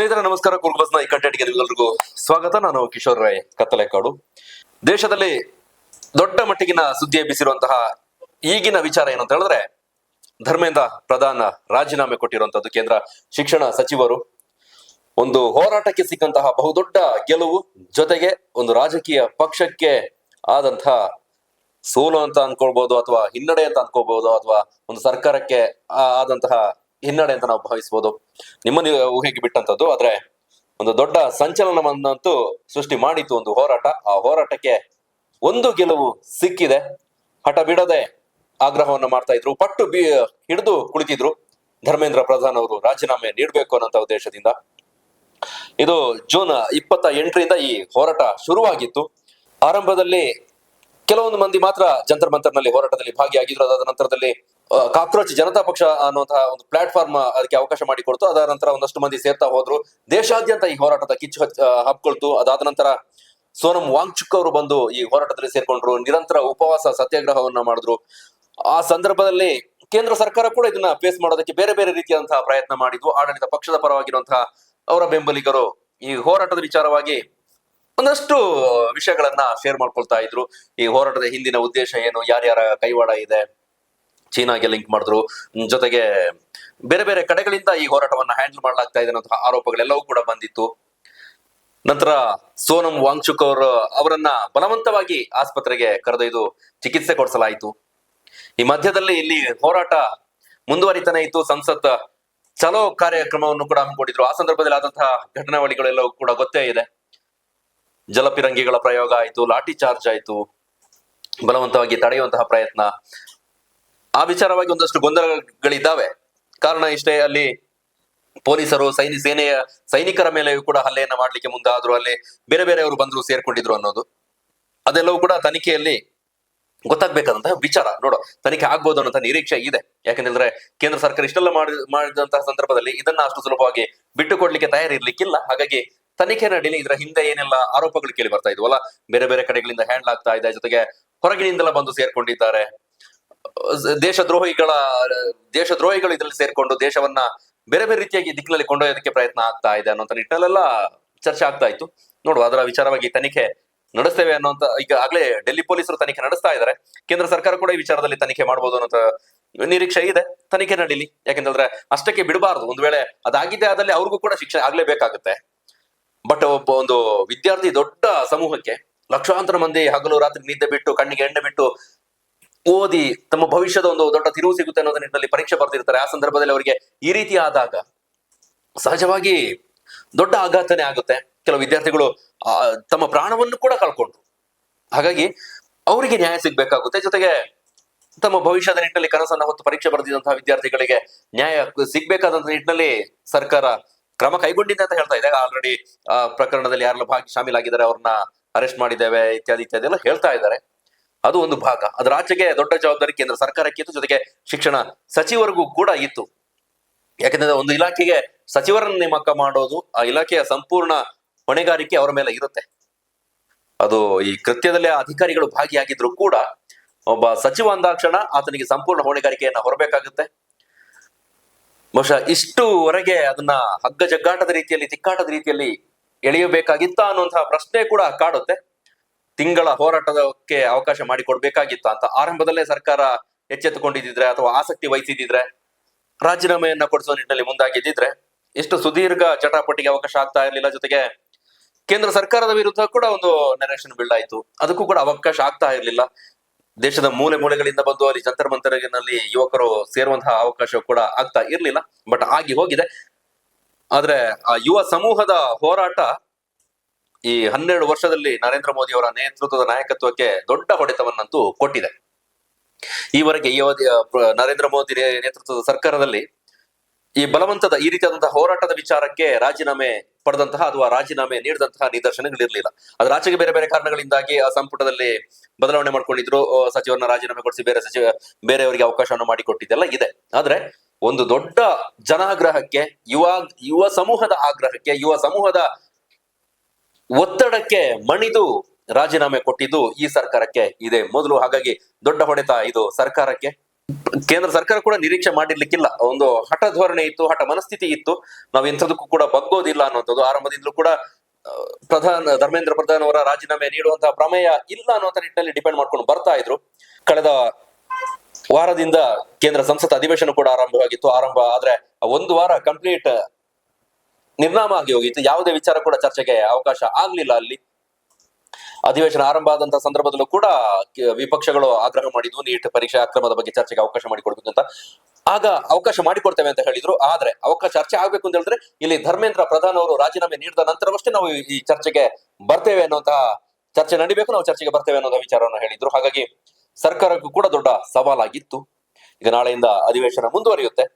ಸ್ನೇಹಿತರೆ ನಮಸ್ಕಾರ. ಕುರುಬಸ್ನ ಈ ಕಂಟೆಂಟ್ಗೆ ನಿಮ್ಮೆಲ್ಲರಿಗೂ ಸ್ವಾಗತ. ನಾನು ಕಿಶೋರ್ ರಾಯ್ ಕತ್ತಲೆಕಾಡು. ದೇಶದಲ್ಲಿ ದೊಡ್ಡ ಮಟ್ಟಿಗಿನ ಸುದ್ದಿ ಎಬ್ಬಿಸಿರುವಂತಹ ಈಗಿನ ವಿಚಾರ ಏನು ಅಂತ ಹೇಳಿದ್ರೆ, ಧರ್ಮೇಂದ್ರ ಪ್ರಧಾನ್ ರಾಜೀನಾಮೆ ಕೊಟ್ಟಿರುವಂತದ್ದು. ಕೇಂದ್ರ ಶಿಕ್ಷಣ ಸಚಿವರು ಒಂದು ಹೋರಾಟಕ್ಕೆ ಸಿಕ್ಕಂತಹ ಬಹುದೊಡ್ಡ ಗೆಲುವು, ಜೊತೆಗೆ ಒಂದು ರಾಜಕೀಯ ಪಕ್ಷಕ್ಕೆ ಆದಂತಹ ಸೋಲು ಅಂತ ಅನ್ಕೊಳ್ಬಹುದು, ಅಥವಾ ಹಿನ್ನಡೆ ಅಂತ ಅನ್ಕೋಬಹುದು, ಅಥವಾ ಒಂದು ಸರ್ಕಾರಕ್ಕೆ ಆದಂತಹ ಹಿನ್ನಡೆ ಅಂತ ನಾವು ಭಾವಿಸಬಹುದು. ನಿಮ್ಮನ್ನು ಊಹೆಗೆ ಬಿಟ್ಟಂತದ್ದು. ಆದ್ರೆ ಒಂದು ದೊಡ್ಡ ಸಂಚಲನವನ್ನಂತೂ ಸೃಷ್ಟಿ ಮಾಡಿತ್ತು ಒಂದು ಹೋರಾಟ. ಆ ಹೋರಾಟಕ್ಕೆ ಒಂದು ಗೆಲುವು ಸಿಕ್ಕಿದೆ. ಹಠ ಬಿಡದೆ ಆಗ್ರಹವನ್ನ ಮಾಡ್ತಾ ಇದ್ರು, ಪಟ್ಟು ಹಿಡಿದು ಕುಳಿತಿದ್ರು. ಧರ್ಮೇಂದ್ರ ಪ್ರಧಾನ್ ಅವರು ರಾಜೀನಾಮೆ ನೀಡಬೇಕು ಅನ್ನೋ ಉದ್ದೇಶದಿಂದ. ಇದು ಜೂನ್ 28ರಿಂದ ಈ ಹೋರಾಟ ಶುರುವಾಗಿತ್ತು. ಆರಂಭದಲ್ಲಿ ಕೆಲವೊಂದು ಮಂದಿ ಮಾತ್ರ ಜಂತರ್ ಮಂತರ್ನಲ್ಲಿ ಹೋರಾಟದಲ್ಲಿ ಭಾಗಿಯಾಗಿದ್ರು. ಅದಾದ ನಂತರದಲ್ಲಿ ಕಾಕ್ರೋಚ್ ಜನತಾ ಪಕ್ಷ ಅನ್ನುವಂತಹ ಒಂದು ಪ್ಲಾಟ್ಫಾರ್ಮ್ ಅದಕ್ಕೆ ಅವಕಾಶ ಮಾಡಿಕೊಡ್ತು. ಅದಾದ ನಂತರ ಒಂದಷ್ಟು ಮಂದಿ ಸೇರ್ತಾ ಹೋದ್ರು. ದೇಶಾದ್ಯಂತ ಈ ಹೋರಾಟದ ಕಿಚ್ಚು ಹಬ್ಕೊಳ್ತು. ಅದಾದ ನಂತರ ಸೋನಂ ವಾಂಗ್ಚುಕ್ ಅವರು ಬಂದು ಈ ಹೋರಾಟದಲ್ಲಿ ಸೇರ್ಕೊಂಡ್ರು. ನಿರಂತರ ಉಪವಾಸ ಸತ್ಯಾಗ್ರಹವನ್ನ ಮಾಡಿದ್ರು. ಆ ಸಂದರ್ಭದಲ್ಲಿ ಕೇಂದ್ರ ಸರ್ಕಾರ ಕೂಡ ಇದನ್ನ ಫೇಸ್ ಮಾಡೋದಕ್ಕೆ ಬೇರೆ ಬೇರೆ ರೀತಿಯಾದಂತಹ ಪ್ರಯತ್ನ ಮಾಡಿದ್ವು. ಆಡಳಿತ ಪಕ್ಷದ ಪರವಾಗಿರುವಂತಹ ಅವರ ಬೆಂಬಲಿಗರು ಈ ಹೋರಾಟದ ವಿಚಾರವಾಗಿ ಒಂದಷ್ಟು ವಿಷಯಗಳನ್ನ ಶೇರ್ ಮಾಡ್ಕೊಳ್ತಾ ಇದ್ರು. ಈ ಹೋರಾಟದ ಹಿಂದಿನ ಉದ್ದೇಶ ಏನು, ಯಾರ್ಯಾರ ಕೈವಾಡ ಇದೆ, ಚೀನಾಗೆ ಲಿಂಕ್ ಮಾಡಿದ್ರು, ಜೊತೆಗೆ ಬೇರೆ ಬೇರೆ ಕಡೆಗಳಿಂದ ಈ ಹೋರಾಟವನ್ನ ಹ್ಯಾಂಡಲ್ ಮಾಡಲಾಗ್ತಾ ಇದೆ ಅನ್ನೋ ಆರೋಪಗಳೆಲ್ಲವೂ ಕೂಡ ಬಂದಿತ್ತು. ನಂತರ ಸೋನಂ ವಾಂಗ್ಚುಕ್ ಅವರನ್ನ ಬಲವಂತವಾಗಿ ಆಸ್ಪತ್ರೆಗೆ ಕರೆದೊಯ್ದು ಚಿಕಿತ್ಸೆ ಕೊಡಿಸಲಾಯಿತು. ಈ ಮಧ್ಯದಲ್ಲಿ ಇಲ್ಲಿ ಹೋರಾಟ ಮುಂದುವರಿತಾನೆ ಇತ್ತು. ಸಂಸತ್ ಚಲೋ ಕಾರ್ಯಕ್ರಮವನ್ನು ಕೂಡ ಹಮ್ಮಿಕೊಂಡಿದ್ರು. ಆ ಸಂದರ್ಭದಲ್ಲಿ ಆದಂತಹ ಘಟನಾವಳಿಗಳೆಲ್ಲವೂ ಕೂಡ ಗೊತ್ತೇ ಇದೆ. ಜಲಪಿರಂಗಿಗಳ ಪ್ರಯೋಗ ಆಯ್ತು, ಲಾಠಿ ಚಾರ್ಜ್ ಆಯ್ತು, ಬಲವಂತವಾಗಿ ತಡೆಯುವಂತಹ ಪ್ರಯತ್ನ. ಆ ವಿಚಾರವಾಗಿ ಒಂದಷ್ಟು ಗೊಂದಲಗಳಿದ್ದಾವೆ. ಕಾರಣ ಇಷ್ಟೇ, ಅಲ್ಲಿ ಪೊಲೀಸರು ಸೇನೆಯ ಸೈನಿಕರ ಮೇಲೆ ಕೂಡ ಹಲ್ಲೆಯನ್ನ ಮಾಡ್ಲಿಕ್ಕೆ ಮುಂದಾದ್ರು. ಅಲ್ಲಿ ಬೇರೆ ಬೇರೆಯವರು ಬಂದ್ರು, ಸೇರ್ಕೊಂಡಿದ್ರು ಅನ್ನೋದು ಅದೆಲ್ಲವೂ ಕೂಡ ತನಿಖೆಯಲ್ಲಿ ಗೊತ್ತಾಗ್ಬೇಕಾದಂತಹ ವಿಚಾರ. ನೋಡೋ, ತನಿಖೆ ಆಗ್ಬೋದು ಅನ್ನೋ ನಿರೀಕ್ಷೆ ಇದೆ. ಯಾಕಂದ್ರೆ ಕೇಂದ್ರ ಸರ್ಕಾರ ಇಷ್ಟೆಲ್ಲ ಮಾಡಿದಂತಹ ಸಂದರ್ಭದಲ್ಲಿ ಇದನ್ನ ಅಷ್ಟು ಸುಲಭವಾಗಿ ಬಿಟ್ಟು ಕೊಡ್ಲಿಕ್ಕೆ ತಯಾರಿರ್ಲಿಕ್ಕಿಲ್ಲ. ಹಾಗಾಗಿ ತನಿಖೆ ನಡೀಲಿ. ಇದರ ಹಿಂದೆ ಏನೆಲ್ಲ ಆರೋಪಗಳು ಕೇಳಿ ಬರ್ತಾ ಇದ್ವಲ್ಲ, ಬೇರೆ ಬೇರೆ ಕಡೆಗಳಿಂದ ಹ್ಯಾಂಡಲ್ ಆಗ್ತಾ ಇದೆ, ಜೊತೆಗೆ ಹೊರಗಿನಿಂದೆಲ್ಲ ಬಂದು ಸೇರ್ಕೊಂಡಿದ್ದಾರೆ. ದೇಶದ್ರೋಹಿಗಳು ಇದರಲ್ಲಿ ಸೇರ್ಕೊಂಡು ದೇಶವನ್ನ ಬೇರೆ ಬೇರೆ ರೀತಿಯಾಗಿ ದಿಕ್ಕಿನಲ್ಲಿ ಕೊಂಡೊಯ್ಯೋದಕ್ಕೆ ಪ್ರಯತ್ನ ಆಗ್ತಾ ಇದೆ ಅನ್ನೋ ನಿಟ್ಟಿನಲ್ಲೆಲ್ಲ ಚರ್ಚೆ ಆಗ್ತಾ ಇತ್ತು. ನೋಡುವ, ಅದರ ವಿಚಾರವಾಗಿ ತನಿಖೆ ನಡೆಸ್ತೇವೆ ಅನ್ನೋಂತ ಈಗ ಆಗ್ಲೇ ಡೆಲ್ಲಿ ಪೊಲೀಸರು ತನಿಖೆ ನಡೆಸ್ತಾ ಇದ್ದಾರೆ. ಕೇಂದ್ರ ಸರ್ಕಾರ ಕೂಡ ಈ ವಿಚಾರದಲ್ಲಿ ತನಿಖೆ ಮಾಡಬಹುದು ಅನ್ನೋ ನಿರೀಕ್ಷೆ ಇದೆ. ತನಿಖೆ ನಡೀಲಿ. ಯಾಕೆಂತಂದ್ರೆ ಅಷ್ಟಕ್ಕೆ ಬಿಡಬಾರದು. ಒಂದು ವೇಳೆ ಅದಾಗಿದೆ ಆದಲ್ಲಿ ಅವ್ರಿಗೂ ಕೂಡ ಶಿಕ್ಷೆ ಆಗ್ಲೇಬೇಕಾಗುತ್ತೆ. ಬಟ್ ಒಬ್ಬ ಒಂದು ವಿದ್ಯಾರ್ಥಿ ದೊಡ್ಡ ಸಮೂಹಕ್ಕೆ ಲಕ್ಷಾಂತರ ಮಂದಿ ಹಗಲು ರಾತ್ರಿ ನಿದ್ದೆ ಬಿಟ್ಟು, ಕಣ್ಣಿಗೆ ಎಣ್ಣೆ ಬಿಟ್ಟು ಓದಿ ತಮ್ಮ ಭವಿಷ್ಯದ ಒಂದು ದೊಡ್ಡ ತಿರುವು ಸಿಗುತ್ತೆ ಅನ್ನೋದ್ರ ನಿಟ್ಟಿನಲ್ಲಿ ಪರೀಕ್ಷೆ ಬರ್ತಿರ್ತಾರೆ. ಆ ಸಂದರ್ಭದಲ್ಲಿ ಅವರಿಗೆ ಈ ರೀತಿ ಆದಾಗ ಸಹಜವಾಗಿ ದೊಡ್ಡ ಆಘಾತನೇ ಆಗುತ್ತೆ. ಕೆಲವು ವಿದ್ಯಾರ್ಥಿಗಳು ತಮ್ಮ ಪ್ರಾಣವನ್ನು ಕೂಡ ಕಳ್ಕೊಂಡ್ರು. ಹಾಗಾಗಿ ಅವರಿಗೆ ನ್ಯಾಯ ಸಿಗ್ಬೇಕಾಗುತ್ತೆ. ಜೊತೆಗೆ ತಮ್ಮ ಭವಿಷ್ಯದ ನಿಟ್ಟಿನಲ್ಲಿ ಕನಸನ್ನ ಹೊತ್ತು ಪರೀಕ್ಷೆ ಬರೆದಿದಂತಹ ವಿದ್ಯಾರ್ಥಿಗಳಿಗೆ ನ್ಯಾಯ ಸಿಗ್ಬೇಕಾದಂತ ನಿಟ್ಟಿನಲ್ಲಿ ಸರ್ಕಾರ ಕ್ರಮ ಕೈಗೊಂಡಿದೆ ಅಂತ ಹೇಳ್ತಾ ಇದೆ. ಆಲ್ರೆಡಿ ಪ್ರಕರಣದಲ್ಲಿ ಯಾರೆಲ್ಲ ಶಾಮೀಲಾಗಿದ್ದಾರೆ ಅವ್ರನ್ನ ಅರೆಸ್ಟ್ ಮಾಡಿದ್ದೇವೆ ಇತ್ಯಾದಿ ಇತ್ಯಾದಿ ಎಲ್ಲ ಹೇಳ್ತಾ ಇದ್ದಾರೆ. ಅದು ಒಂದು ಭಾಗ. ಅದರ ಆಚೆಗೆ ದೊಡ್ಡ ಜವಾಬ್ದಾರಿ ಕೇಂದ್ರ ಸರ್ಕಾರಕ್ಕೆ ಇತ್ತು, ಜೊತೆಗೆ ಶಿಕ್ಷಣ ಸಚಿವರಿಗೂ ಕೂಡ ಇತ್ತು. ಯಾಕಂದ್ರೆ ಒಂದು ಇಲಾಖೆಗೆ ಸಚಿವರನ್ನ ನೇಮಕ ಮಾಡೋದು, ಆ ಇಲಾಖೆಯ ಸಂಪೂರ್ಣ ಹೊಣೆಗಾರಿಕೆ ಅವರ ಮೇಲೆ ಇರುತ್ತೆ. ಅದು ಈ ಕೃತ್ಯದಲ್ಲಿ ಅಧಿಕಾರಿಗಳು ಭಾಗಿಯಾಗಿದ್ರು ಕೂಡ ಒಬ್ಬ ಸಚಿವ ಅಂದಾಕ್ಷಣ ಆತನಿಗೆ ಸಂಪೂರ್ಣ ಹೊಣೆಗಾರಿಕೆಯನ್ನ ಹೊರಬೇಕಾಗುತ್ತೆ. ಬಹುಶಃ ಇಷ್ಟುವರೆಗೆ ಅದನ್ನ ಹಗ್ಗ ಜಗ್ಗಾಟದ ರೀತಿಯಲ್ಲಿ, ತಿಕ್ಕಾಟದ ರೀತಿಯಲ್ಲಿ ಎಳೆಯಬೇಕಾಗಿತ್ತ ಅನ್ನುವಂತಹ ಪ್ರಶ್ನೆ ಕೂಡ ಕಾಡುತ್ತೆ. ತಿಂಗಳ ಹೋರಾಟಕ್ಕೆ ಅವಕಾಶ ಮಾಡಿಕೊಡ್ಬೇಕಾಗಿತ್ತ ಅಂತ ಆರಂಭದಲ್ಲೇ ಸರ್ಕಾರ ಎಚ್ಚೆತ್ತುಕೊಂಡಿದ್ರೆ ಅಥವಾ ಆಸಕ್ತಿ ವಹಿಸಿದ್ರೆ, ರಾಜೀನಾಮೆಯನ್ನ ಕೊಡಿಸುವ ನಿಟ್ಟಿನಲ್ಲಿ ಮುಂದಾಗಿದ್ದಿದ್ರೆ ಎಷ್ಟು ಸುದೀರ್ಘ ಚಟಾಪಟಿಗೆ ಅವಕಾಶ ಆಗ್ತಾ ಇರಲಿಲ್ಲ. ಜೊತೆಗೆ ಕೇಂದ್ರ ಸರ್ಕಾರದ ವಿರುದ್ಧ ಕೂಡ ಒಂದು ನೆರೇಷನ್ ಬಿಲ್ಡ್ ಆಯ್ತು, ಅದಕ್ಕೂ ಕೂಡ ಅವಕಾಶ ಆಗ್ತಾ ಇರಲಿಲ್ಲ. ದೇಶದ ಮೂಲೆ ಮೂಲೆಗಳಿಂದ ಬಂದು ಅಲ್ಲಿ ಜಂತರ್ ಮಂತರ್ನಲ್ಲಿ ಯುವಕರು ಸೇರುವಂತಹ ಅವಕಾಶ ಕೂಡ ಆಗ್ತಾ ಇರ್ಲಿಲ್ಲ. ಬಟ್ ಆಗಿ ಹೋಗಿದೆ. ಆದ್ರೆ ಆ ಯುವ ಸಮೂಹದ ಹೋರಾಟ ಈ 12 ವರ್ಷದಲ್ಲಿ ನರೇಂದ್ರ ಮೋದಿ ಅವರ ನೇತೃತ್ವದ ನಾಯಕತ್ವಕ್ಕೆ ದೊಡ್ಡ ಹೊಡೆತವನ್ನಂತೂ ಕೊಟ್ಟಿದೆ. ಈವರೆಗೆ ನರೇಂದ್ರ ಮೋದಿ ನೇತೃತ್ವದ ಸರ್ಕಾರದಲ್ಲಿ ಈ ಬಲವಂತದ ಈ ರೀತಿಯಾದಂತಹ ಹೋರಾಟದ ವಿಚಾರಕ್ಕೆ ರಾಜೀನಾಮೆ ಪಡೆದಂತಹ ಅಥವಾ ರಾಜೀನಾಮೆ ನೀಡಿದಂತಹ ನಿದರ್ಶನಗಳಿರ್ಲಿಲ್ಲ. ಅದರ ಆಚೆಗೆ ಬೇರೆ ಬೇರೆ ಕಾರಣಗಳಿಂದಾಗಿ ಆ ಸಂಪುಟದಲ್ಲಿ ಬದಲಾವಣೆ ಮಾಡ್ಕೊಂಡಿದ್ರು. ಸಚಿವರನ್ನ ರಾಜೀನಾಮೆ ಕೊಡಿಸಿ ಬೇರೆಯವರಿಗೆ ಅವಕಾಶವನ್ನು ಮಾಡಿಕೊಟ್ಟಿದ್ದೆಲ್ಲ ಇದೆ. ಆದ್ರೆ ಒಂದು ದೊಡ್ಡ ಜನಾಗ್ರಹಕ್ಕೆ, ಯುವ ಸಮೂಹದ ಆಗ್ರಹಕ್ಕೆ, ಯುವ ಸಮೂಹದ ಒತ್ತಡಕ್ಕೆ ಮಣಿದು ರಾಜೀನಾಮೆ ಕೊಟ್ಟಿದ್ದು ಈ ಸರ್ಕಾರಕ್ಕೆ ಇದೆ ಮೊದಲು. ಹಾಗಾಗಿ ದೊಡ್ಡ ಹೊಡೆತ ಇದು ಸರ್ಕಾರಕ್ಕೆ. ಕೇಂದ್ರ ಸರ್ಕಾರ ಕೂಡ ನಿರೀಕ್ಷೆ ಮಾಡಿರ್ಲಿಕ್ಕಿಲ್ಲ. ಒಂದು ಹಠ ಧೋರಣೆ ಇತ್ತು, ಹಠ ಮನಸ್ಥಿತಿ ಇತ್ತು. ನಾವು ಎಂಥದಕ್ಕೂ ಕೂಡ ಬಗ್ಗೋದಿಲ್ಲ ಅನ್ನುವಂಥದ್ದು ಆರಂಭದಿಂದಲೂ ಕೂಡ ಧರ್ಮೇಂದ್ರ ಪ್ರಧಾನ್ ಅವರ ರಾಜೀನಾಮೆ ನೀಡುವಂತಹ ಪ್ರಮೇಯ ಇಲ್ಲ ಅನ್ನುವಂಥ ನಿಟ್ಟಿನಲ್ಲಿ ಡಿಪೆಂಡ್ ಮಾಡ್ಕೊಂಡು ಬರ್ತಾ ಇದ್ರು. ಕಳೆದ ವಾರದಿಂದ ಕೇಂದ್ರ ಸಂಸತ್ ಅಧಿವೇಶನ ಕೂಡ ಆರಂಭವಾಗಿತ್ತು. ಆದ್ರೆ ಒಂದು ವಾರ ಕಂಪ್ಲೀಟ್ ನಿರ್ನಾಮ ಆಗಿ ಹೋಗಿತ್ತು. ಯಾವುದೇ ವಿಚಾರ ಕೂಡ ಚರ್ಚೆಗೆ ಅವಕಾಶ ಆಗ್ಲಿಲ್ಲ. ಅಲ್ಲಿ ಅಧಿವೇಶನ ಆರಂಭ ಆದಂತಹ ಸಂದರ್ಭದಲ್ಲೂ ಕೂಡ ವಿಪಕ್ಷಗಳು ಆಗ್ರಹ ಮಾಡಿದ್ವು, ನೀಟ್ ಪರೀಕ್ಷೆ ಅಕ್ರಮದ ಬಗ್ಗೆ ಚರ್ಚೆಗೆ ಅವಕಾಶ ಮಾಡಿಕೊಡ್ಬೇಕು ಅಂತ. ಆಗ ಅವಕಾಶ ಮಾಡಿಕೊಡ್ತೇವೆ ಅಂತ ಹೇಳಿದ್ರು. ಆದ್ರೆ ಅವಕಾಶ ಚರ್ಚೆ ಆಗ್ಬೇಕು ಅಂತ ಹೇಳಿದ್ರೆ ಇಲ್ಲಿ ಧರ್ಮೇಂದ್ರ ಪ್ರಧಾನ್ ಅವರು ರಾಜೀನಾಮೆ ನೀಡಿದ ನಂತರವಷ್ಟೇ ನಾವು ಈ ಚರ್ಚೆಗೆ ಬರ್ತೇವೆ ಅನ್ನುವಂತಹ, ಚರ್ಚೆ ನಡಿಬೇಕು, ನಾವು ಚರ್ಚೆಗೆ ಬರ್ತೇವೆ ಅನ್ನೋ ವಿಚಾರವನ್ನು ಹೇಳಿದ್ರು. ಹಾಗಾಗಿ ಸರ್ಕಾರಕ್ಕೂ ಕೂಡ ದೊಡ್ಡ ಸವಾಲಾಗಿತ್ತು. ಈಗ ನಾಳೆಯಿಂದ ಅಧಿವೇಶನ ಮುಂದುವರಿಯುತ್ತೆ.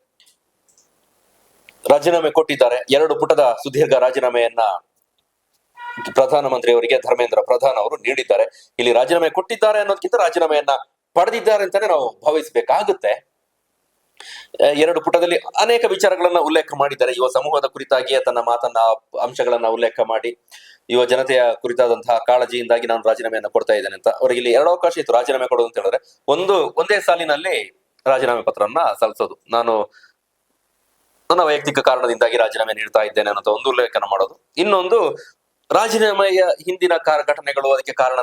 ರಾಜೀನಾಮೆ ಕೊಟ್ಟಿದ್ದಾರೆ. 2 ಪುಟದ ಸುದೀರ್ಘ ರಾಜೀನಾಮೆಯನ್ನ ಪ್ರಧಾನಮಂತ್ರಿ ಅವರಿಗೆ ಧರ್ಮೇಂದ್ರ ಪ್ರಧಾನ್ ಅವರು ನೀಡಿದ್ದಾರೆ. ಇಲ್ಲಿ ರಾಜೀನಾಮೆ ಕೊಟ್ಟಿದ್ದಾರೆ ಅನ್ನೋದಕ್ಕಿಂತ ರಾಜೀನಾಮೆಯನ್ನ ಪಡೆದಿದ್ದಾರೆ ಅಂತಾನೆ ನಾವು ಭಾವಿಸಬೇಕಾಗುತ್ತೆ. 2 ಪುಟದಲ್ಲಿ ಅನೇಕ ವಿಚಾರಗಳನ್ನ ಉಲ್ಲೇಖ ಮಾಡಿದ್ದಾರೆ. ಯುವ ಸಮೂಹದ ಕುರಿತಾಗಿ ತನ್ನ ಮಾತನ್ನ, ಅಂಶಗಳನ್ನ ಉಲ್ಲೇಖ ಮಾಡಿ, ಯುವ ಜನತೆಯ ಕುರಿತಾದಂತಹ ಕಾಳಜಿಯಿಂದಾಗಿ ನಾನು ರಾಜೀನಾಮೆಯನ್ನ ಕೊಡ್ತಾ ಇದ್ದೇನೆ ಅಂತ. ಅವರಿಗೆ ಇಲ್ಲಿ 2 ಅವಕಾಶ ಇತ್ತು ರಾಜೀನಾಮೆ ಕೊಡೋದು ಅಂತ ಹೇಳಿದ್ರೆ. ಒಂದೇ ಸಾಲಿನಲ್ಲಿ ರಾಜೀನಾಮೆ ಪತ್ರವನ್ನ ಸಲ್ಲಿಸೋದು, ನಾನು ನನ್ನ ವೈಯಕ್ತಿಕ ಕಾರಣದಿಂದಾಗಿ ರಾಜೀನಾಮೆ ನೀಡ್ತಾ ಇದ್ದೇನೆ ಅನ್ನೋ ಒಂದು ಉಲ್ಲೇಖನ ಮಾಡೋದು. ಇನ್ನೊಂದು, ರಾಜೀನಾಮೆಯ ಹಿಂದಿನ ಘಟನೆಗಳು, ಅದಕ್ಕೆ ಕಾರಣ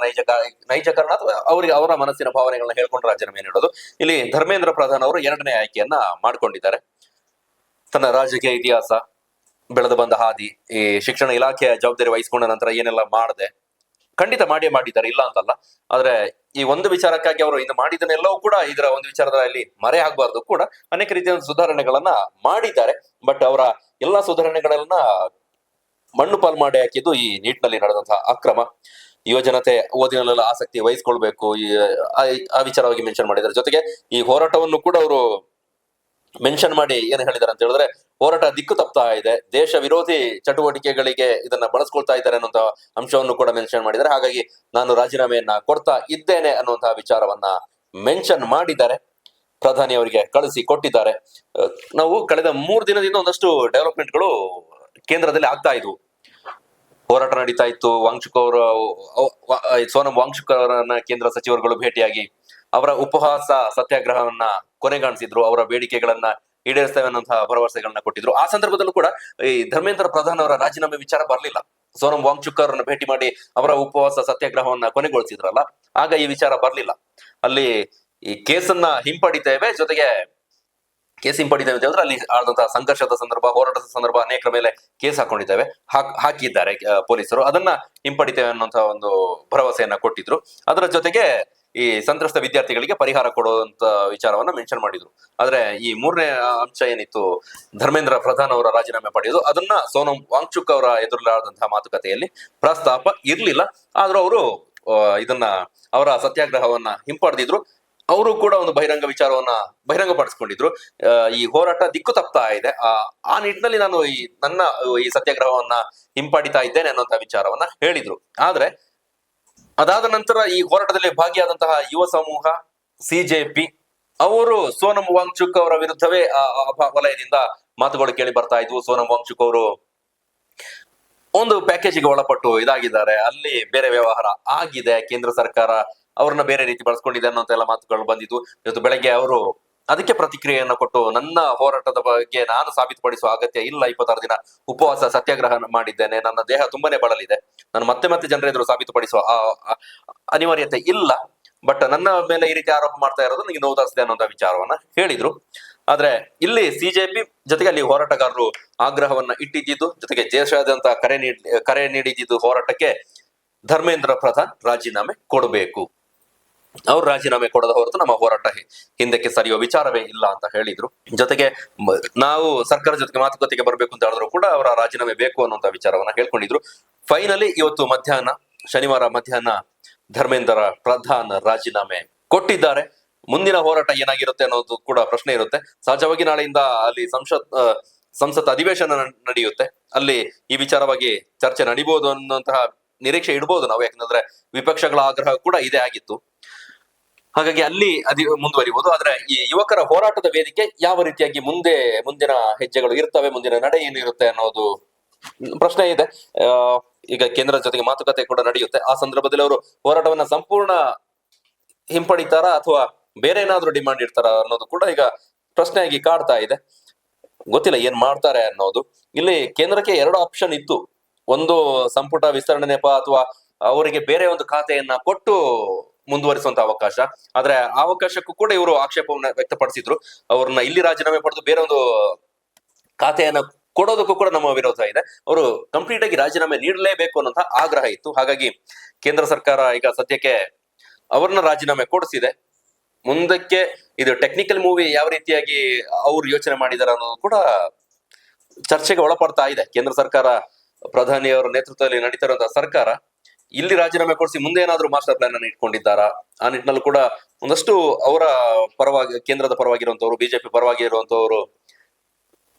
ನೈಜ ಕಾರಣ ಅಥವಾ ಅವರ ಮನಸ್ಸಿನ ಭಾವನೆಗಳನ್ನ ಹೇಳ್ಕೊಂಡು ರಾಜೀನಾಮೆ ನೀಡೋದು. ಇಲ್ಲಿ ಧರ್ಮೇಂದ್ರ ಪ್ರಧಾನ್ ಅವರು 2ನೇ ಆಯ್ಕೆಯನ್ನ ಮಾಡ್ಕೊಂಡಿದ್ದಾರೆ. ತನ್ನ ರಾಜಕೀಯ ಇತಿಹಾಸ, ಬೆಳೆದು ಬಂದ ಹಾದಿ, ಈ ಶಿಕ್ಷಣ ಇಲಾಖೆಯ ಜವಾಬ್ದಾರಿ ವಹಿಸಿಕೊಂಡ ನಂತರ ಏನೆಲ್ಲ ಮಾಡದೆ, ಖಂಡಿತ ಮಾಡಿದ್ದಾರೆ, ಇಲ್ಲ ಅಂತಲ್ಲ. ಆದ್ರೆ ಈ ಒಂದು ವಿಚಾರಕ್ಕಾಗಿ ಅವರು ಇನ್ನು ಮಾಡಿದನೆಲ್ಲವೂ ಕೂಡ ಇದರ ಒಂದು ವಿಚಾರದಲ್ಲಿ ಮರೆ ಆಗ್ಬಾರ್ದು ಕೂಡ ಅನೇಕ ರೀತಿಯ ಸುಧಾರಣೆಗಳನ್ನ ಮಾಡಿದ್ದಾರೆ. ಬಟ್ ಅವರ ಎಲ್ಲಾ ಸುಧಾರಣೆಗಳನ್ನ ಮಣ್ಣು ಪಾಲು ಮಾಡಿ ಹಾಕಿದ್ದು ಈ ನೀಟ್ನಲ್ಲಿ ನಡೆದಂತಹ ಅಕ್ರಮ. ಯುವಜನತೆ ಓದಿನಲ್ಲೆಲ್ಲ ಆಸಕ್ತಿ ವಹಿಸ್ಕೊಳ್ಬೇಕು, ಆ ವಿಚಾರವಾಗಿ ಮೆನ್ಷನ್ ಮಾಡಿದ್ದಾರೆ. ಜೊತೆಗೆ ಈ ಹೋರಾಟವನ್ನು ಕೂಡ ಅವರು ಮೆನ್ಷನ್ ಮಾಡಿ ಏನ್ ಹೇಳಿದ್ದಾರೆ ಅಂತ ಹೇಳಿದ್ರೆ, ಹೋರಾಟ ದಿಕ್ಕು ತಪ್ತಾ ಇದೆ, ದೇಶ ವಿರೋಧಿ ಚಟುವಟಿಕೆಗಳಿಗೆ ಇದನ್ನ ಬಳಸ್ಕೊಳ್ತಾ ಇದ್ದಾರೆ ಅನ್ನುವಂತಹ ಅಂಶವನ್ನು ಕೂಡ ಮೆನ್ಷನ್ ಮಾಡಿದ್ದಾರೆ. ಹಾಗಾಗಿ ನಾನು ರಾಜೀನಾಮೆಯನ್ನ ಕೊಡ್ತಾ ಇದ್ದೇನೆ ಅನ್ನುವಂತಹ ವಿಚಾರವನ್ನ ಮೆನ್ಷನ್ ಮಾಡಿದ್ದಾರೆ. ಪ್ರಧಾನಿ ಅವರಿಗೆ ಕಳಿಸಿ ಕೊಟ್ಟಿದ್ದಾರೆ. ನಾವು ಕಳೆದ 3 ದಿನದಿಂದ ಒಂದಷ್ಟು ಡೆವಲಪ್ಮೆಂಟ್ಗಳು ಕೇಂದ್ರದಲ್ಲಿ ಆಗ್ತಾ ಇದ್ವು. ಹೋರಾಟ ನಡೀತಾ ಇತ್ತು. ಸೋನಂ ವಾಂಗ್ಚುಕ್ ಅವರನ್ನ ಕೇಂದ್ರ ಸಚಿವರುಗಳು ಭೇಟಿಯಾಗಿ ಅವರ ಉಪವಾಸ ಸತ್ಯಾಗ್ರಹವನ್ನ ಕೊನೆಗಾಣಿಸಿದ್ರು. ಅವರ ಬೇಡಿಕೆಗಳನ್ನ ಈಡೇರಿಸ್ತೇವೆ ಅನ್ನೋಂತಹ ಭರವಸೆಗಳನ್ನ ಕೊಟ್ಟಿದ್ರು. ಆ ಸಂದರ್ಭದಲ್ಲೂ ಕೂಡ ಈ ಧರ್ಮೇಂದ್ರ ಪ್ರಧಾನ್ ಅವರ ರಾಜೀನಾಮೆ ವಿಚಾರ ಬರಲಿಲ್ಲ. ಸೋನಂ ವಾಂಗ್ಚುಕ್ ಅವರನ್ನ ಭೇಟಿ ಮಾಡಿ ಅವರ ಉಪವಾಸ ಸತ್ಯಾಗ್ರಹವನ್ನ ಕೊನೆಗೊಳಿಸಿದ್ರಲ್ಲ, ಆಗ ಈ ವಿಚಾರ ಬರಲಿಲ್ಲ. ಅಲ್ಲಿ ಈ ಕೇಸನ್ನ ಹಿಂಪಡಿತೇವೆ, ಜೊತೆಗೆ ಕೇಸ್ ಹಿಂಪಡಿತೇವೆ ಅಂತ ಹೇಳಿದ್ರೆ ಅಲ್ಲಿ ಆದಂತಹ ಸಂಘರ್ಷದ ಸಂದರ್ಭ, ಹೋರಾಟದ ಸಂದರ್ಭ ಅನೇಕರ ಮೇಲೆ ಕೇಸ್ ಹಾಕೊಂಡಿದ್ದೇವೆ, ಹಾಕಿದ್ದಾರೆ ಪೊಲೀಸರು. ಅದನ್ನ ಹಿಂಪಡಿತೇವೆ ಅನ್ನುವಂತಹ ಒಂದು ಭರವಸೆಯನ್ನ ಕೊಟ್ಟಿದ್ರು. ಅದರ ಜೊತೆಗೆ ಈ ಸಂತ್ರಸ್ತ ವಿದ್ಯಾರ್ಥಿಗಳಿಗೆ ಪರಿಹಾರ ಕೊಡುವಂತ ವಿಚಾರವನ್ನ ಮೆನ್ಷನ್ ಮಾಡಿದ್ರು. ಆದ್ರೆ ಈ 3ನೇ ಅಂಶ ಏನಿತ್ತು, ಧರ್ಮೇಂದ್ರ ಪ್ರಧಾನ್ ಅವರ ರಾಜೀನಾಮೆ ಪಡೆಯೋದು, ಅದನ್ನ ಸೋನಂ ವಾಂಗ್ಚುಕ್ ಅವರ ಎದುರಾದಂತಹ ಮಾತುಕತೆಯಲ್ಲಿ ಪ್ರಸ್ತಾಪ ಇರ್ಲಿಲ್ಲ. ಆದ್ರೂ ಅವರು ಇದನ್ನ ಅವರ ಸತ್ಯಾಗ್ರಹವನ್ನ ಹಿಂಪಡೆದಿದ್ರು. ಅವರು ಕೂಡ ಒಂದು ಬಹಿರಂಗ ವಿಚಾರವನ್ನ ಬಹಿರಂಗಪಡಿಸ್ಕೊಂಡಿದ್ರು. ಈ ಹೋರಾಟ ದಿಕ್ಕು ತಪ್ತಾ ಇದೆ, ಆ ನಿಟ್ಟಿನಲ್ಲಿ ನಾನು ನನ್ನ ಸತ್ಯಾಗ್ರಹವನ್ನ ಹಿಂಪಡಿತಾ ಇದ್ದೇನೆ ಅನ್ನುವಂತಹ ವಿಚಾರವನ್ನ ಹೇಳಿದ್ರು. ಆದ್ರೆ ಅದಾದ ನಂತರ ಈ ಹೋರಾಟದಲ್ಲಿ ಭಾಗಿಯಾದಂತಹ ಯುವ ಸಮೂಹ, ಸಿಜೆಪಿ ಅವರು ಸೋನಂ ವಾಂಗ್ಚುಕ್ ಅವರ ವಿರುದ್ಧವೇ ವಲಯದಿಂದ ಮಾತುಗಳು ಕೇಳಿ ಬರ್ತಾ ಇದ್ವು. ಸೋನಂ ವಾಂಗ್ಚುಕ್ ಅವರು ಒಂದು ಪ್ಯಾಕೇಜ್ಗೆ ಒಳಪಟ್ಟು ಇದಾಗಿದ್ದಾರೆ, ಅಲ್ಲಿ ಬೇರೆ ವ್ಯವಹಾರ ಆಗಿದೆ, ಕೇಂದ್ರ ಸರ್ಕಾರ ಅವ್ರನ್ನ ಬೇರೆ ರೀತಿ ಬಳಸ್ಕೊಂಡಿದೆ ಅನ್ನೋಂತ ಎಲ್ಲ ಮಾತುಗಳು ಬಂದಿದ್ವು. ಇವತ್ತು ಬೆಳಗ್ಗೆ ಅವರು ಅದಕ್ಕೆ ಪ್ರತಿಕ್ರಿಯೆಯನ್ನು ಕೊಟ್ಟು, ನನ್ನ ಹೋರಾಟದ ಬಗ್ಗೆ ನಾನು ಸಾಬೀತುಪಡಿಸುವ ಅಗತ್ಯ ಇಲ್ಲ, 26 ದಿನ ಉಪವಾಸ ಸತ್ಯಾಗ್ರಹ ಮಾಡಿದ್ದೇನೆ, ನನ್ನ ದೇಹ ತುಂಬಾನೇ ಬಳಲಿದೆ, ನಾನು ಮತ್ತೆ ಜನರೆದುರು ಸಾಬೀತುಪಡಿಸುವ ಅನಿವಾರ್ಯತೆ ಇಲ್ಲ, ಬಟ್ ನನ್ನ ಮೇಲೆ ಈ ರೀತಿ ಆರೋಪ ಮಾಡ್ತಾ ಇರೋದು ನನಗೆ ನೋವು ತರಿಸಿದೆ ಅನ್ನೋಂಥ ವಿಚಾರವನ್ನ ಹೇಳಿದ್ರು. ಆದ್ರೆ ಇಲ್ಲಿ ಸಿಜೆಪಿ ಜೊತೆಗೆ ಅಲ್ಲಿ ಹೋರಾಟಗಾರರು ಆಗ್ರಹವನ್ನ ಇಟ್ಟಿದ್ದು, ಜೊತೆಗೆ ದೇಶಾದ್ಯಂತ ಕರೆ ನೀಡಿದ್ದು ಹೋರಾಟಕ್ಕೆ ಧರ್ಮೇಂದ್ರ ಪ್ರಧಾನ್ ರಾಜೀನಾಮೆ ಕೊಡಬೇಕು, ಅವ್ರು ರಾಜೀನಾಮೆ ಕೊಡದ ಹೊರತು ನಮ್ಮ ಹೋರಾಟ ಹಿಂದಕ್ಕೆ ಸರಿಯುವ ವಿಚಾರವೇ ಇಲ್ಲ ಅಂತ ಹೇಳಿದ್ರು. ಜೊತೆಗೆ ನಾವು ಸರ್ಕಾರ ಜೊತೆಗೆ ಮಾತುಕತೆಗೆ ಬರ್ಬೇಕು ಅಂತ ಹೇಳಿದ್ರು ಕೂಡ ಅವರ ರಾಜೀನಾಮೆ ಬೇಕು ಅನ್ನುವಂತ ವಿಚಾರವನ್ನ ಹೇಳ್ಕೊಂಡಿದ್ರು. ಫೈನಲಿ ಇವತ್ತು ಶನಿವಾರ ಮಧ್ಯಾಹ್ನ ಧರ್ಮೇಂದ್ರ ಪ್ರಧಾನ್ ರಾಜೀನಾಮೆ ಕೊಟ್ಟಿದ್ದಾರೆ. ಮುಂದಿನ ಹೋರಾಟ ಏನಾಗಿರುತ್ತೆ ಅನ್ನೋದು ಕೂಡ ಪ್ರಶ್ನೆ ಇರುತ್ತೆ. ಸಹಜವಾಗಿ ನಾಳೆಯಿಂದ ಅಲ್ಲಿ ಸಂಸತ್ ಅಧಿವೇಶನ ನಡೆಯುತ್ತೆ. ಅಲ್ಲಿ ಈ ವಿಚಾರವಾಗಿ ಚರ್ಚೆ ನಡೀಬಹುದು ಅನ್ನುವಂತಹ ನಿರೀಕ್ಷೆ ಇಡಬಹುದು ನಾವು, ಯಾಕಂದ್ರೆ ವಿಪಕ್ಷಗಳ ಆಗ್ರಹ ಕೂಡ ಇದೇ ಆಗಿತ್ತು. ಹಾಗಾಗಿ ಅಲ್ಲಿ ಮುಂದುವರಿಬಹುದು. ಆದ್ರೆ ಈ ಯುವಕರ ಹೋರಾಟದ ವೇದಿಕೆ ಯಾವ ರೀತಿಯಾಗಿ ಮುಂದಿನ ಹೆಜ್ಜೆಗಳು ಇರ್ತವೆ, ಮುಂದಿನ ನಡೆ ಏನಿರುತ್ತೆ ಅನ್ನೋದು ಪ್ರಶ್ನೆ ಇದೆ. ಈಗ ಕೇಂದ್ರದ ಜೊತೆಗೆ ಮಾತುಕತೆ ಕೂಡ ನಡೆಯುತ್ತೆ. ಆ ಸಂದರ್ಭದಲ್ಲಿ ಅವರು ಹೋರಾಟವನ್ನ ಸಂಪೂರ್ಣ ಹಿಂಪಡಿತಾರಾ ಅಥವಾ ಬೇರೆ ಏನಾದ್ರೂ ಡಿಮಾಂಡ್ ಇಡ್ತಾರ ಅನ್ನೋದು ಕೂಡ ಈಗ ಪ್ರಶ್ನೆಯಾಗಿ ಕಾಡ್ತಾ ಇದೆ. ಗೊತ್ತಿಲ್ಲ ಏನ್ ಮಾಡ್ತಾರೆ ಅನ್ನೋದು. ಇಲ್ಲಿ ಕೇಂದ್ರಕ್ಕೆ 2 ಆಪ್ಷನ್ ಇತ್ತು. ಒಂದು ಸಂಪುಟ ವಿಸ್ತರಣೆ ನೆಪ ಅಥವಾ ಅವರಿಗೆ ಬೇರೆ ಒಂದು ಖಾತೆಯನ್ನ ಕೊಟ್ಟು ಮುಂದುವರಿಸುವಂತ ಅವಕಾಶ. ಆದ್ರೆ ಆ ಅವಕಾಶಕ್ಕೂ ಕೂಡ ಇವರು ಆಕ್ಷೇಪವನ್ನ ವ್ಯಕ್ತಪಡಿಸಿದ್ರು. ಅವ್ರನ್ನ ಇಲ್ಲಿ ರಾಜೀನಾಮೆ ಪಡೆದು ಬೇರೆ ಒಂದು ಖಾತೆಯನ್ನ ಕೊಡೋದಕ್ಕೂ ಕೂಡ ನಮ್ಮ ವಿರೋಧ ಇದೆ. ಅವರು ಕಂಪ್ಲೀಟ್ ಆಗಿ ರಾಜೀನಾಮೆ ನೀಡಲೇಬೇಕು ಅನ್ನೋಂತಹ ಆಗ್ರಹ ಇತ್ತು. ಹಾಗಾಗಿ ಕೇಂದ್ರ ಸರ್ಕಾರ ಈಗ ಸದ್ಯಕ್ಕೆ ಅವ್ರನ್ನ ರಾಜೀನಾಮೆ ಕೊಡಿಸಿದೆ. ಮುಂದಕ್ಕೆ ಇದು ಟೆಕ್ನಿಕಲ್ ಮೂವಿ ಯಾವ ರೀತಿಯಾಗಿ ಅವ್ರು ಯೋಚನೆ ಮಾಡಿದಾರೆ ಅನ್ನೋದು ಕೂಡ ಚರ್ಚೆಗೆ ಒಳಪಡ್ತಾ ಇದೆ. ಕೇಂದ್ರ ಸರ್ಕಾರ, ಪ್ರಧಾನಿಯವರ ನೇತೃತ್ವದಲ್ಲಿ ನಡೀತಿರುವಂತಹ ಸರ್ಕಾರ ಇಲ್ಲಿ ರಾಜೀನಾಮೆ ಕೊಡಿಸಿ ಮುಂದೆ ಏನಾದ್ರೂ ಮಾಸ್ಟರ್ ಪ್ಲಾನ್ ಅನ್ನು ಇಟ್ಕೊಂಡಿದ್ದಾರಾ? ಆ ನಿಟ್ಟಿನಲ್ಲೂ ಕೂಡ ಒಂದಷ್ಟು ಅವರ ಪರವಾಗಿ, ಕೇಂದ್ರದ ಪರವಾಗಿರುವಂತವ್ರು, ಬಿಜೆಪಿ ಪರವಾಗಿ ಇರುವಂತವ್ರು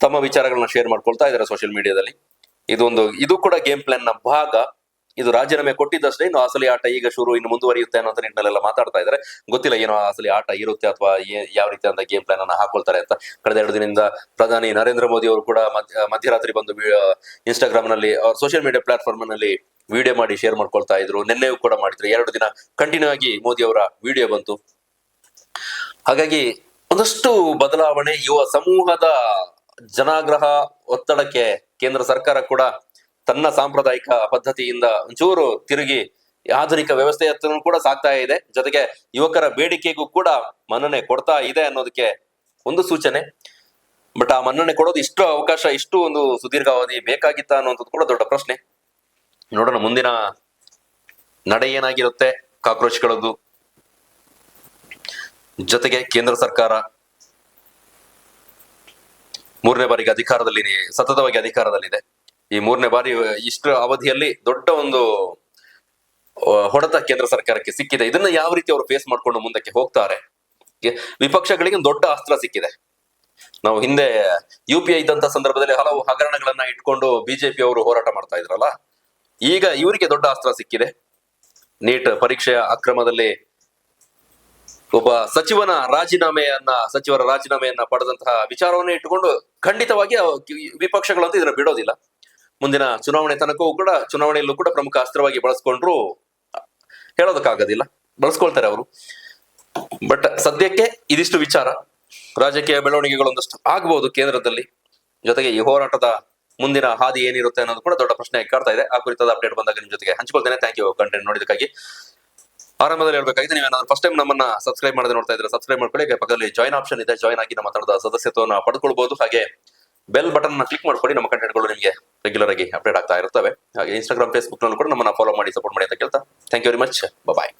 ತಮ್ಮ ವಿಚಾರಗಳನ್ನ ಶೇರ್ ಮಾಡ್ಕೊಳ್ತಾ ಇದ್ದಾರೆ ಸೋಷಿಯಲ್ ಮೀಡಿಯಾದಲ್ಲಿ. ಇದು ಕೂಡ ಗೇಮ್ ಪ್ಲಾನ್ ನ ಭಾಗ. ಇದು ರಾಜೀನಾಮೆ ಕೊಟ್ಟಿದ್ದಷ್ಟೇ, ಇನ್ನು ಅಸಲಿ ಆಟ ಈಗ ಇನ್ನು ಮುಂದುವರಿಯುತ್ತೆ ಅನ್ನೋ ನಿಟ್ಟಿನಲ್ಲೆಲ್ಲ ಮಾತಾಡ್ತಾ ಇದ್ದಾರೆ. ಗೊತ್ತಿಲ್ಲ ಏನೋ ಅಸಲಿ ಆಟ ಇರುತ್ತೆ ಅಥವಾ ಯಾವ ರೀತಿ ಅಂತ ಗೇಮ್ ಪ್ಲಾನ್ ಅನ್ನ ಹಾಕೊಳ್ತಾರೆ ಅಂತ. ಕಳೆದ 2 ದಿನದಿಂದ ಪ್ರಧಾನಿ ನರೇಂದ್ರ ಮೋದಿ ಅವರು ಕೂಡ ಮಧ್ಯರಾತ್ರಿ ಬಂದು ಇನ್ಸ್ಟಾಗ್ರಾಮ್ ನಲ್ಲಿ, ಸೋಷಿಯಲ್ ಮೀಡಿಯಾ ಪ್ಲಾಟ್ಫಾರ್ಮ್ ನಲ್ಲಿ ವಿಡಿಯೋ ಮಾಡಿ ಶೇರ್ ಮಾಡ್ಕೊಳ್ತಾ ಇದ್ರು. ನಿನ್ನೆಯೂ ಕೂಡ ಮಾಡಿದ್ರು. 2 ದಿನ ಕಂಟಿನ್ಯೂ ಆಗಿ ಮೋದಿ ಅವರ ವಿಡಿಯೋ ಬಂತು. ಹಾಗಾಗಿ ಒಂದಷ್ಟು ಬದಲಾವಣೆ, ಯುವ ಸಮೂಹದ ಜನಾಗ್ರಹ ಒತ್ತಡಕ್ಕೆ ಕೇಂದ್ರ ಸರ್ಕಾರ ಕೂಡ ತನ್ನ ಸಾಂಪ್ರದಾಯಿಕ ಪದ್ಧತಿಯಿಂದ ಒಂಚೂರು ತಿರುಗಿ ಆಧುನಿಕ ವ್ಯವಸ್ಥೆಯತ್ತ ಕೂಡ ಸಾಕ್ತಾ ಇದೆ. ಜೊತೆಗೆ ಯುವಕರ ಬೇಡಿಕೆಗೂ ಕೂಡ ಮನ್ನಣೆ ಕೊಡ್ತಾ ಇದೆ ಅನ್ನೋದಕ್ಕೆ ಒಂದು ಸೂಚನೆ. ಬಟ್ ಆ ಮನ್ನಣೆ ಕೊಡೋದು ಇಷ್ಟು ಅವಕಾಶ, ಇಷ್ಟು ಒಂದು ಸುದೀರ್ಘಾವಧಿ ಬೇಕಾಗಿತ್ತ ಅನ್ನೋದು ಕೂಡ ದೊಡ್ಡ ಪ್ರಶ್ನೆ. ನೋಡೋಣ ಮುಂದಿನ ನಡೆ ಏನಾಗಿರುತ್ತೆ ಕಾಕ್ರೋಚ್ಗಳದ್ದು. ಜೊತೆಗೆ ಕೇಂದ್ರ ಸರ್ಕಾರ 3ನೇ ಬಾರಿಗೆ ಸತತವಾಗಿ ಅಧಿಕಾರದಲ್ಲಿದೆ. ಈ 3ನೇ ಬಾರಿ ಇಷ್ಟು ಅವಧಿಯಲ್ಲಿ ದೊಡ್ಡ ಒಂದು ಹೊಡೆತ ಕೇಂದ್ರ ಸರ್ಕಾರಕ್ಕೆ ಸಿಕ್ಕಿದೆ. ಇದನ್ನ ಯಾವ ರೀತಿ ಅವರು ಫೇಸ್ ಮಾಡ್ಕೊಂಡು ಮುಂದಕ್ಕೆ ಹೋಗ್ತಾರೆ? ವಿಪಕ್ಷಗಳಿಗೆ ದೊಡ್ಡ ಅಸ್ತ್ರ ಸಿಕ್ಕಿದೆ. ನಾವು ಹಿಂದೆ UPI ಇದ್ದಂತ ಸಂದರ್ಭದಲ್ಲಿ ಹಲವು ಹಗರಣಗಳನ್ನ ಇಟ್ಕೊಂಡು ಬಿಜೆಪಿ ಅವರು ಹೋರಾಟ ಮಾಡ್ತಾ ಇದ್ರಲ್ಲ, ಈಗ ಇವರಿಗೆ ದೊಡ್ಡ ಅಸ್ತ್ರ ಸಿಕ್ಕಿದೆ. ನೀಟ್ ಪರೀಕ್ಷೆಯ ಅಕ್ರಮದಲ್ಲಿ ಒಬ್ಬ ಸಚಿವರ ರಾಜೀನಾಮೆಯನ್ನ ಪಡೆದಂತಹ ವಿಚಾರವನ್ನ ಇಟ್ಟುಕೊಂಡು ಖಂಡಿತವಾಗಿ ವಿಪಕ್ಷಗಳಂತೂ ಇದನ್ನ ಬಿಡೋದಿಲ್ಲ. ಮುಂದಿನ ಚುನಾವಣೆಯಲ್ಲೂ ಕೂಡ ಪ್ರಮುಖ ಅಸ್ತ್ರವಾಗಿ ಬಳಸ್ಕೊಂಡ್ರು ಹೇಳೋದಕ್ಕಾಗೋದಿಲ್ಲ, ಬಳಸ್ಕೊಳ್ತಾರೆ ಅವರು. ಬಟ್ ಸದ್ಯಕ್ಕೆ ಇದಿಷ್ಟು ವಿಚಾರ. ರಾಜಕೀಯ ಬೆಳವಣಿಗೆಗಳು ಒಂದಷ್ಟು ಆಗ್ಬಹುದು ಕೇಂದ್ರದಲ್ಲಿ. ಜೊತೆಗೆ ಈ ಹೋರಾಟದ ಮುಂದಿನ ಹಾದಿ ಏನಿರುತ್ತೆ ಅನ್ನೋದು ಕೂಡ ದೊಡ್ಡ ಪ್ರಶ್ನೆ ಕಾಡ್ತಾ ಇದೆ. ಆ ಕುರಿತಾದ ಅಪ್ಡೇಟ್ ಬಂದಾಗ ನಿಮ್ ಜೊತೆಗೆ ಹಂಚ್ಕೊಳ್ತೇನೆ. ಥ್ಯಾಂಕ್ ಯು ಕಂಟೆಂಟ್ ನೋಡಿದಕ್ಕಾಗಿ. ಆರಂಭದಲ್ಲಿ ಹೇಳ್ಬೇಕಾಗಿದೆ, ನೀವೇನಾದ್ರೂ ಫಸ್ಟ್ ಟೈಮ್ ನಮ್ಮನ್ನ ಸಬ್ಸ್ಕ್ರೈಬ್ ಮಾಡದೆ ನೋಡ್ತಾ ಇದ್ರೆ ಸಬ್ಸ್ಕ್ರೈಬ್ ಮಾಡ್ಕೊಳ್ಳಿ. ಪಕ್ಕದಲ್ಲಿ ಜಾಯ್ನ್ ಆಪ್ಷನ್ ಇದೆ, ಜಾಯ್ನ್ ಆಗಿ ನಮ್ಮ ಮಾತಾಡೋದ ಸದಸ್ಯತ್ವವನ್ನು ಪಡ್ಕೊಳ್ಬಹುದು. ಹಾಗೆ ಬೆಲ್ ಬಟನ್ ನ ಕ್ಲಿಕ್ ಮಾಡ್ಕೊಳ್ಳಿ. ನಮ್ಮ ಕಂಟೆಂಟ್ಗಳು ನಿಮಗೆ ರೆಗ್ಯುಲರ್ ಆಗಿ ಅಪ್ಡೇಟ್ ಆಗ್ತಾ ಇರ್ತವೆ. ಹಾಗೆ ಇನ್ಸ್ಟಾಗ್ರಾಮ್, ಫೇಸ್ಬುಕ್ ನಲ್ಲೂ ಕೂಡ ನಮ್ಮನ್ನ ಫಾಲೋ ಮಾಡಿ, ಸಪೋರ್ಟ್ ಮಾಡಿ ಅಂತ ಕೇಳ್ತಾ thank you very much. Bye.